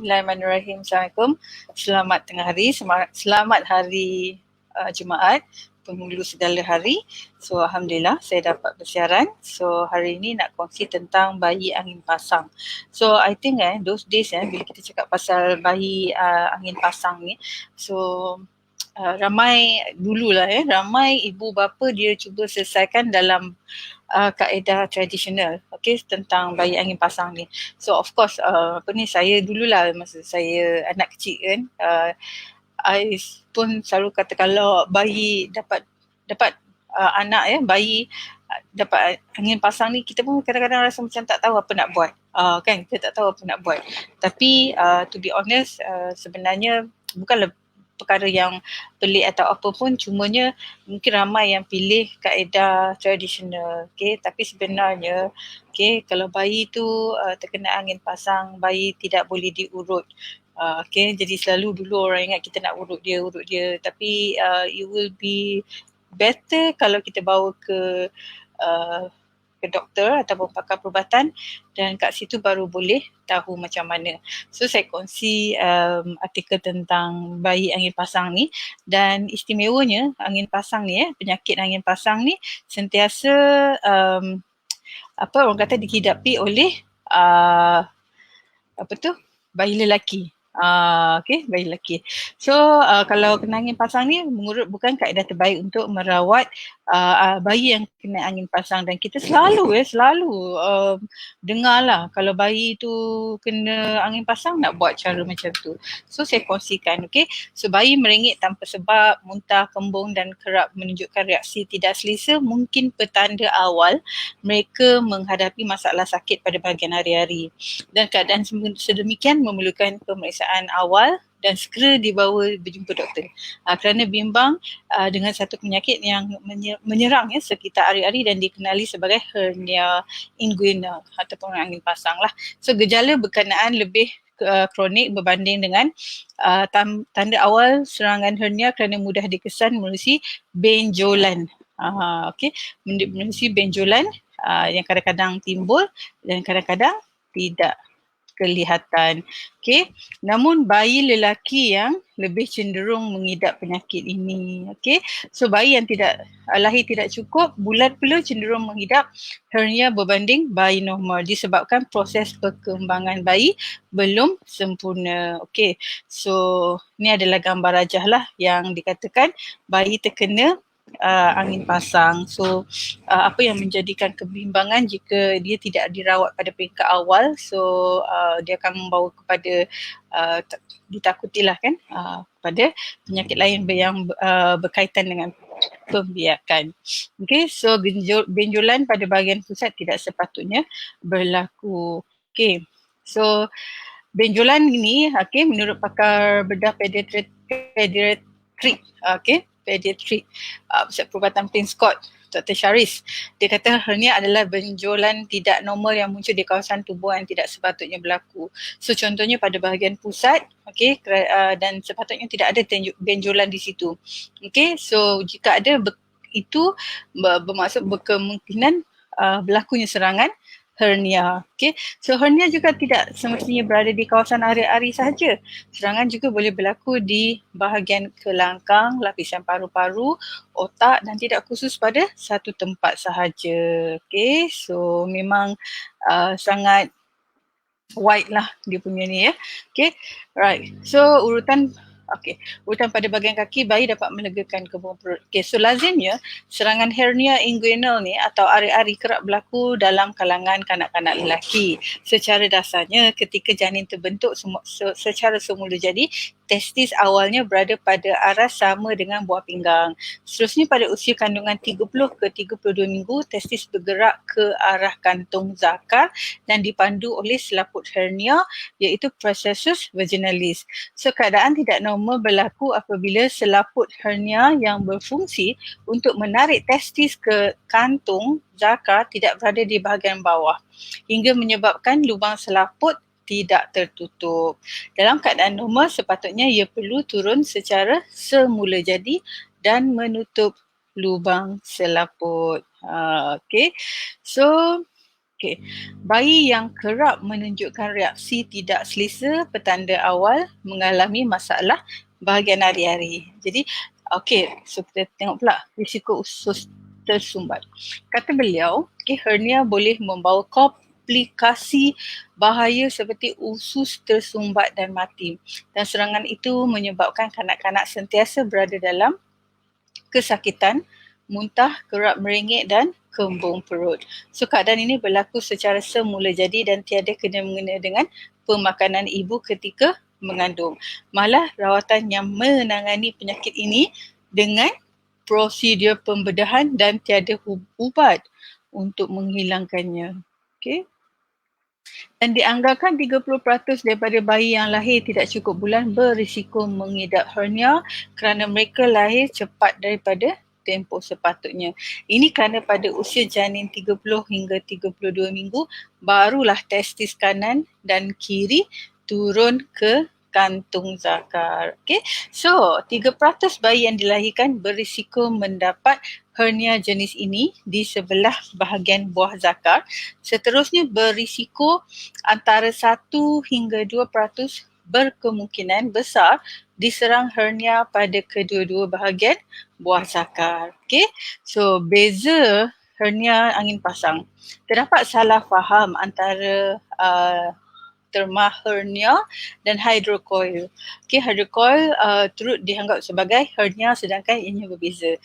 Bismillahirrahmanirrahim. Assalamualaikum. Selamat tengah hari. Selamat hari Jumaat, penghulu segala hari. So Alhamdulillah saya dapat bersiaran. So hari ini nak kongsi tentang bayi angin pasang. So I think those days bila kita cakap pasal bayi angin pasang ni, so ramai dululah ramai ibu bapa dia cuba selesaikan dalam kaedah tradisional, tentang bayi angin pasang ni. So of course saya dululah masa saya anak kecil kan, I pun selalu kata kalau bayi dapat anak bayi dapat angin pasang ni, kita pun kadang-kadang rasa macam tak tahu apa nak buat, kan, kita tak tahu apa nak buat. Tapi to be honest, sebenarnya bukanlah perkara yang pelik atau apa pun, cumanya mungkin ramai yang pilih kaedah tradisional, tapi sebenarnya kalau bayi tu terkena angin pasang, bayi tidak boleh diurut. Jadi selalu dulu orang ingat kita nak urut dia, tapi it will be better kalau kita bawa ke doktor ataupun pakar perubatan, dan kat situ baru boleh tahu macam mana. So saya kongsi artikel tentang bayi angin pasang ni, dan istimewanya angin pasang ni penyakit angin pasang ni sentiasa orang kata dihidapi oleh bayi lelaki. Bayi lelaki. So kalau kena angin pasang ni, mengurut bukan kaedah terbaik untuk merawat bayi yang kena angin pasang, dan kita selalu dengarlah kalau bayi tu kena angin pasang nak buat cara macam tu. So saya kongsikan, so bayi merengek tanpa sebab, muntah, kembung dan kerap menunjukkan reaksi tidak selesa mungkin petanda awal mereka menghadapi masalah sakit pada bahagian hari-hari, dan keadaan sedemikian memerlukan pemeriksaan awal dan segera dibawa berjumpa doktor kerana bimbang dengan satu penyakit yang menyerang sekitar hari-hari dan dikenali sebagai hernia inguinal ataupun angin pasang lah. So gejala berkenaan lebih kronik berbanding dengan tanda awal serangan hernia kerana mudah dikesan melalui benjolan. Melalui benjolan yang kadang-kadang timbul dan kadang-kadang tidak kelihatan. Namun bayi lelaki yang lebih cenderung mengidap penyakit ini. So bayi yang lahir tidak cukup bulan pula cenderung mengidap hernia berbanding bayi normal disebabkan proses perkembangan bayi belum sempurna. So ni adalah gambar rajah lah yang dikatakan bayi terkena angin pasang. So apa yang menjadikan kebimbangan jika dia tidak dirawat pada peringkat awal, so dia akan membawa kepada ditakutilah kan pada penyakit lain yang berkaitan dengan pembiakan. So benjolan pada bahagian pusat tidak sepatutnya berlaku. So benjolan ini menurut pakar bedah pediatrik Pusat Perubatan Prince Court, Dr. Syaris, dia kata hernia adalah benjolan tidak normal yang muncul di kawasan tubuh yang tidak sepatutnya berlaku. So contohnya pada bahagian pusat, dan sepatutnya tidak ada benjolan di situ. So jika ada, itu bermaksud berkemungkinan berlakunya serangan hernia. So hernia juga tidak semestinya berada di kawasan ari-ari sahaja. Serangan juga boleh berlaku di bahagian kelangkang, lapisan paru-paru, otak, dan tidak khusus pada satu tempat sahaja. So memang sangat wide lah dia punya ni Right. So urutan pada bahagian kaki, bayi dapat melegakan kembung perut. So lazimnya serangan hernia inguinal ni atau ari-ari kerap berlaku dalam kalangan kanak-kanak lelaki. Secara dasarnya ketika janin terbentuk secara semula jadi, testis awalnya berada pada arah sama dengan buah pinggang. Seterusnya pada usia kandungan 30 ke 32 minggu, testis bergerak ke arah kantung zakar dan dipandu oleh selaput hernia iaitu processus vaginalis. So keadaan tidak normal berlaku apabila selaput hernia yang berfungsi untuk menarik testis ke kantung zakar tidak berada di bahagian bawah hingga menyebabkan lubang selaput tidak tertutup. Dalam keadaan normal sepatutnya ia perlu turun secara semula jadi dan menutup lubang selaput. So Okey. Bayi yang kerap menunjukkan reaksi tidak selesa petanda awal mengalami masalah bahagian hari-hari. Jadi, okey, so kita tengok pula risiko usus tersumbat. Kata beliau, hernia boleh membawa komplikasi bahaya seperti usus tersumbat dan mati. Dan serangan itu menyebabkan kanak-kanak sentiasa berada dalam kesakitan, muntah, kerap merengek dan kembung perut. So keadaan ini berlaku secara semula jadi dan tiada kena-mengena dengan pemakanan ibu ketika mengandung. Malah rawatan yang menangani penyakit ini dengan prosedur pembedahan dan tiada ubat untuk menghilangkannya. Okay. Dan dianggarkan 30% daripada bayi yang lahir tidak cukup bulan berisiko mengidap hernia kerana mereka lahir cepat daripada tempoh sepatutnya. Ini kerana pada usia janin 30 hingga 32 minggu barulah testis kanan dan kiri turun ke kantung zakar. Okay. So, 3% bayi yang dilahirkan berisiko mendapat hernia jenis ini di sebelah bahagian buah zakar. Seterusnya berisiko antara 1 hingga 2% berkemungkinan besar diserang hernia pada kedua-dua bahagian buah zakar. Okay. So, beza hernia angin pasang. Terdapat salah faham antara terma hernia dan hydrocoil. Okay, hydrocoil turut dianggap sebagai hernia sedangkan ianya berbeza.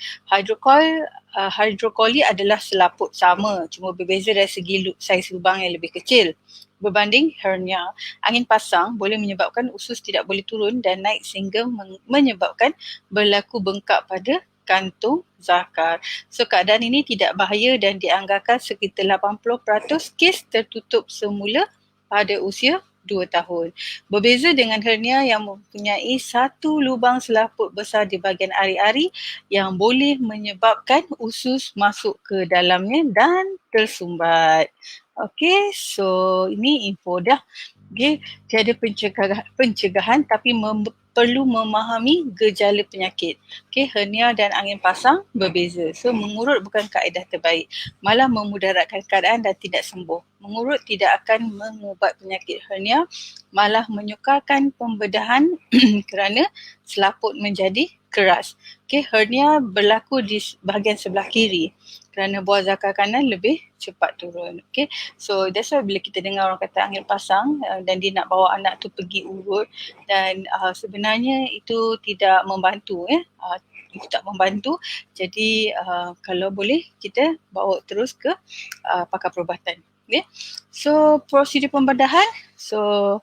Hydrocoili adalah selaput sama, cuma berbeza dari segi saiz lubang yang lebih kecil. Berbanding hernia, angin pasang boleh menyebabkan usus tidak boleh turun dan naik sehingga menyebabkan berlaku bengkak pada kantung zakar. So keadaan ini tidak bahaya dan dianggarkan sekitar 80% kes tertutup semula pada usia 2 tahun. Berbeza dengan hernia yang mempunyai satu lubang selaput besar di bahagian ari-ari yang boleh menyebabkan usus masuk ke dalamnya dan tersumbat. Okay, so ini info dah. Okay, tiada pencegahan tapi perlu memahami gejala penyakit. Okay, hernia dan angin pasang berbeza. So mengurut bukan kaedah terbaik. Malah memudaratkan keadaan dan tidak sembuh. Mengurut tidak akan mengubat penyakit hernia, malah menyukarkan pembedahan kerana selaput menjadi keras. Okay, hernia berlaku di bahagian sebelah kiri kerana buah zakar kanan lebih cepat turun. Okay, so that's why bila kita dengar orang kata angin pasang dan dia nak bawa anak tu pergi urut dan sebenarnya itu tidak membantu itu tak membantu. Jadi kalau boleh kita bawa terus ke pakar perubatan. Okay. So prosedur pembedahan, so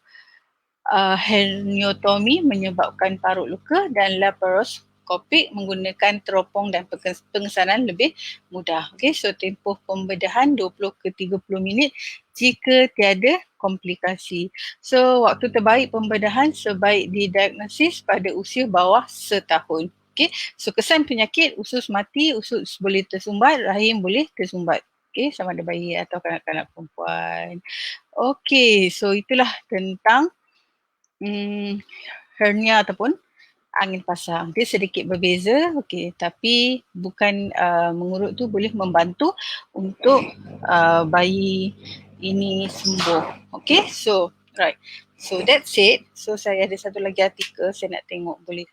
herniotomi menyebabkan parut luka dan laparoskopik menggunakan teropong dan pengesanan lebih mudah. Okay, so tempoh pembedahan 20 ke 30 minit jika tiada komplikasi. So waktu terbaik pembedahan sebaik didiagnosis pada usia bawah setahun. Okay, so kesan penyakit usus mati, usus boleh tersumbat, rahim boleh tersumbat. Okay, sama ada bayi atau kanak-kanak perempuan. Okay, so itulah tentang hernia ataupun angin pasang. Dia sedikit berbeza, okay, tapi bukan mengurut tu boleh membantu untuk bayi ini sembuh. Okay, so right. So that's it. So saya ada satu lagi artikel saya nak tengok boleh.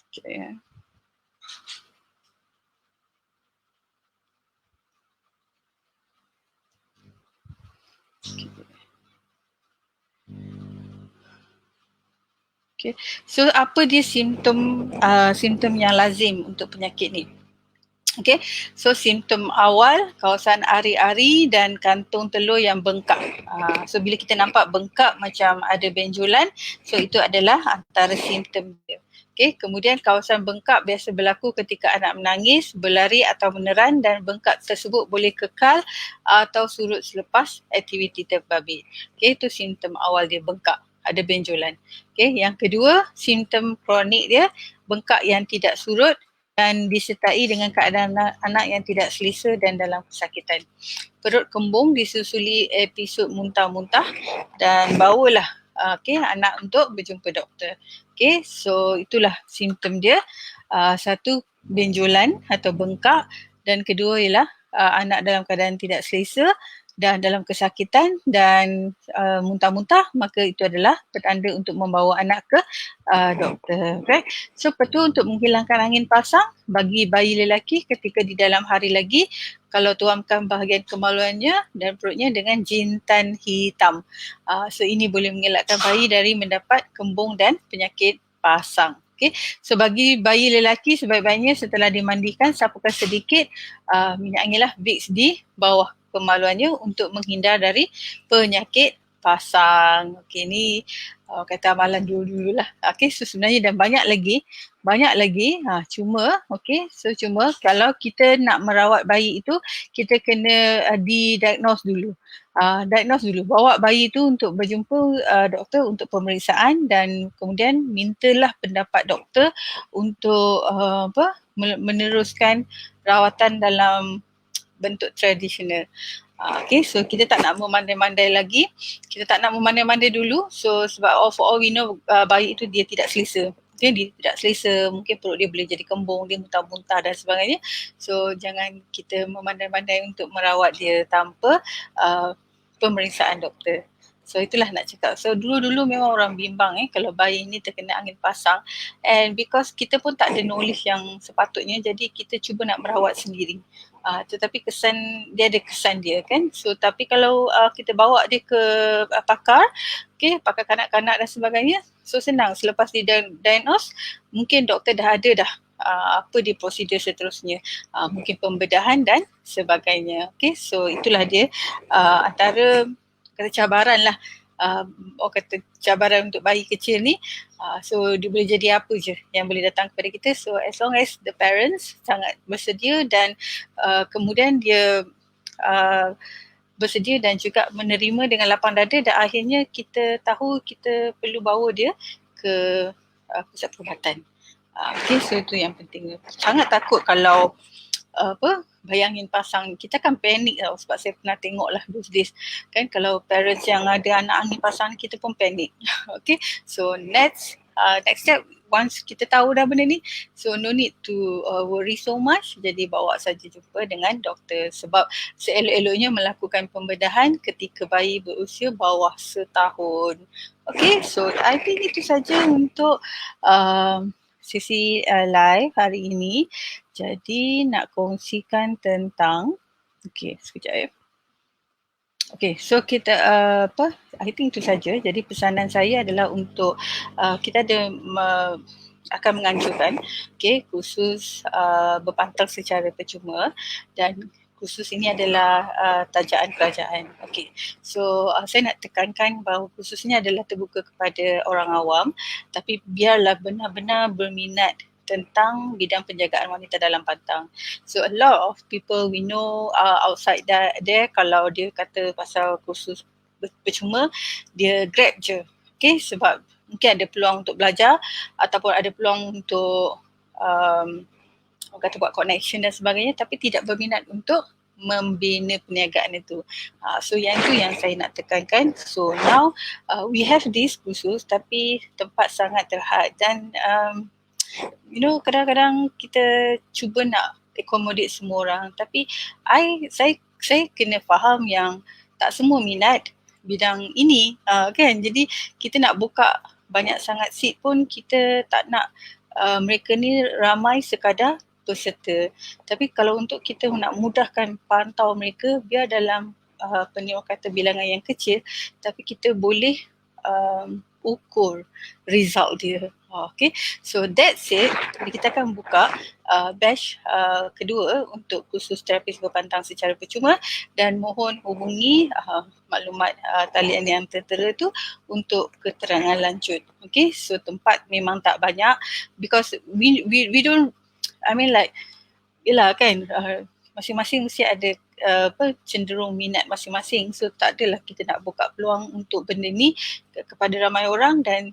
Okay. Okay. So apa dia simptom yang lazim untuk penyakit ni? Okay, so simptom awal kawasan ari-ari dan kantung telur yang bengkak. So bila kita nampak bengkak macam ada benjolan, so itu adalah antara simptom dia. Okay, kemudian kawasan bengkak biasa berlaku ketika anak menangis, berlari atau meneran dan bengkak tersebut boleh kekal atau surut selepas aktiviti terbabit. Okay, itu simptom awal dia bengkak, ada benjolan. Okay, yang kedua simptom kronik dia bengkak yang tidak surut dan disertai dengan keadaan anak yang tidak selesa dan dalam kesakitan. Perut kembung disusuli episod muntah-muntah dan bawalah anak untuk berjumpa doktor. Okay, so itulah simptom dia. Satu, benjolan atau bengkak, dan kedua ialah anak dalam keadaan tidak selesa dah dalam kesakitan dan muntah-muntah, maka itu adalah petanda untuk membawa anak ke doktor. Okay? So perlu untuk menghilangkan angin pasang bagi bayi lelaki ketika di dalam hari lagi, kalau tuamkan bahagian kemaluannya dan perutnya dengan jintan hitam. So ini boleh mengelakkan bayi dari mendapat kembung dan penyakit pasang. Okay. So bagi bayi lelaki sebaik-baiknya setelah dimandikan sapukan sedikit minyak angin lah Vicks di bawah kemaluannya untuk menghindar dari penyakit pasang. Okey, ni kata amalan dulu-dulu lah. Okey, so sebenarnya dah banyak lagi. Cuma, okey, so cuma kalau kita nak merawat bayi itu, kita kena didiagnose dulu. Diagnose dulu, bawa bayi itu untuk berjumpa doktor untuk pemeriksaan dan kemudian mintalah pendapat doktor untuk meneruskan rawatan dalam bentuk tradisional. Okay, so kita tak nak memandai-mandai lagi. Kita tak nak memandai-mandai dulu. So sebab for all we know bayi itu dia tidak selesa. Okay, dia tidak selesa. Mungkin perut dia boleh jadi kembung, dia muntah-muntah dan sebagainya. So jangan kita memandai-mandai untuk merawat dia tanpa pemeriksaan doktor. So itulah nak cakap. So dulu-dulu memang orang bimbang kalau bayi ni terkena angin pasang, and because kita pun tak ada knowledge yang sepatutnya, jadi kita cuba nak merawat sendiri. Tetapi dia ada kesan dia kan. So tapi kalau kita bawa dia ke pakar, pakar kanak-kanak dan sebagainya, so senang. Selepas diagnose, mungkin doktor dah ada apa dia prosedur seterusnya, mungkin pembedahan dan sebagainya. Okay, so itulah dia antara kata cabaran lah, orang kata cabaran untuk bayi kecil ni. So dia boleh jadi apa je yang boleh datang kepada kita. So as long as the parents sangat bersedia dan kemudian dia bersedia dan juga menerima dengan lapang dada, dan akhirnya kita tahu kita perlu bawa dia ke pusat perubatan. Okay, so itu yang penting. Sangat takut kalau bayangin pasang, kita kan panik tau, sebab saya pernah tengok lah those days kan, kalau parents yang ada anak angin pasang kita pun panik. Okay, so next step, once kita tahu dah benda ni, so no need to worry so much. Jadi bawa saja jumpa dengan doktor, sebab seelok-eloknya melakukan pembedahan ketika bayi berusia bawah setahun. Okay, so I think itu saja untuk sesi live hari ini. Jadi nak kongsikan tentang, sekejap ya. So kita I think itu saja. Jadi pesanan saya adalah untuk kita ada akan menganjurkan kursus berpantang secara percuma, dan kursus ini adalah tajaan kerajaan. So saya nak tekankan bahawa kursus ini adalah terbuka kepada orang awam, tapi biarlah benar-benar berminat tentang bidang penjagaan wanita dalam pantang. So a lot of people we know outside there, kalau dia kata pasal kursus percuma, dia grab je. Sebab mungkin ada peluang untuk belajar ataupun ada peluang untuk orang kata buat connection dan sebagainya, tapi tidak berminat untuk membina perniagaan itu. So yang itu yang saya nak tekankan. So now we have this kursus, tapi tempat sangat terhad dan kadang-kadang kita cuba nak accommodate semua orang, tapi saya kena faham yang tak semua minat bidang ini kan. Jadi kita nak buka banyak sangat seat pun kita tak nak mereka ni ramai sekadar peserta. Tapi kalau untuk kita nak mudahkan pantau mereka, biar dalam kata bilangan yang kecil, tapi kita boleh ukur result dia. So that's it. Kita akan buka batch kedua untuk kursus terapis berpantang secara percuma, dan mohon hubungi maklumat talian yang tertera tu untuk keterangan lanjut. So tempat memang tak banyak, because we don't, I mean like, yelah kan, masing-masing mesti ada cenderung minat masing-masing. So tak adalah kita nak buka peluang untuk benda ni kepada ramai orang dan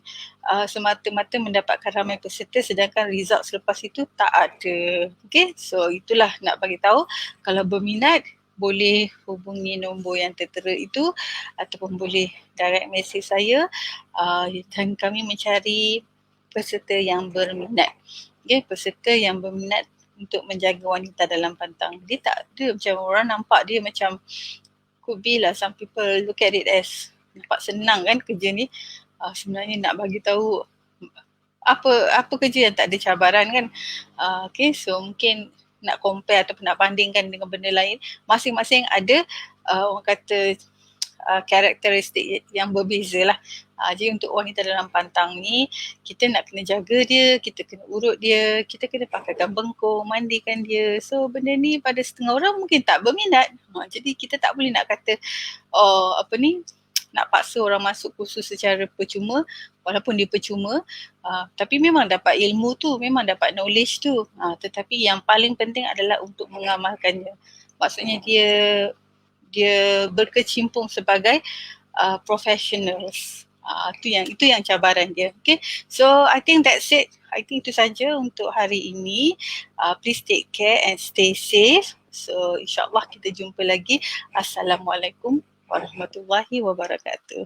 semata-mata mendapatkan ramai peserta, sedangkan result selepas itu tak ada. So itulah nak bagi tahu. Kalau berminat, boleh hubungi nombor yang tertera itu ataupun boleh direct message saya, dan kami mencari peserta yang berminat. Peserta yang berminat untuk menjaga wanita dalam pantang. Dia tak ada macam orang nampak dia macam could be lah some people look at it as nampak senang kan kerja ni. Sebenarnya nak bagi tahu apa kerja yang tak ada cabaran kan. Okay, so mungkin nak compare ataupun nak bandingkan dengan benda lain, masing-masing ada orang kata karakteristik yang berbeza lah. Jadi untuk wanita dalam pantang ni, kita nak kena jaga dia, kita kena urut dia, kita kena pakaikan bengkung, mandikan dia. So benda ni pada setengah orang mungkin tak berminat. Jadi kita tak boleh nak kata nak paksa orang masuk kursus secara percuma, walaupun dia percuma, tapi memang dapat ilmu tu, memang dapat knowledge tu, tetapi yang paling penting adalah untuk mengamalkannya. Maksudnya dia berkecimpung sebagai professionals. Itu yang cabaran dia. Okay, so I think that's it. I think itu saja untuk hari ini. Please take care and stay safe. So insyaAllah kita jumpa lagi. Assalamualaikum warahmatullahi wabarakatuh.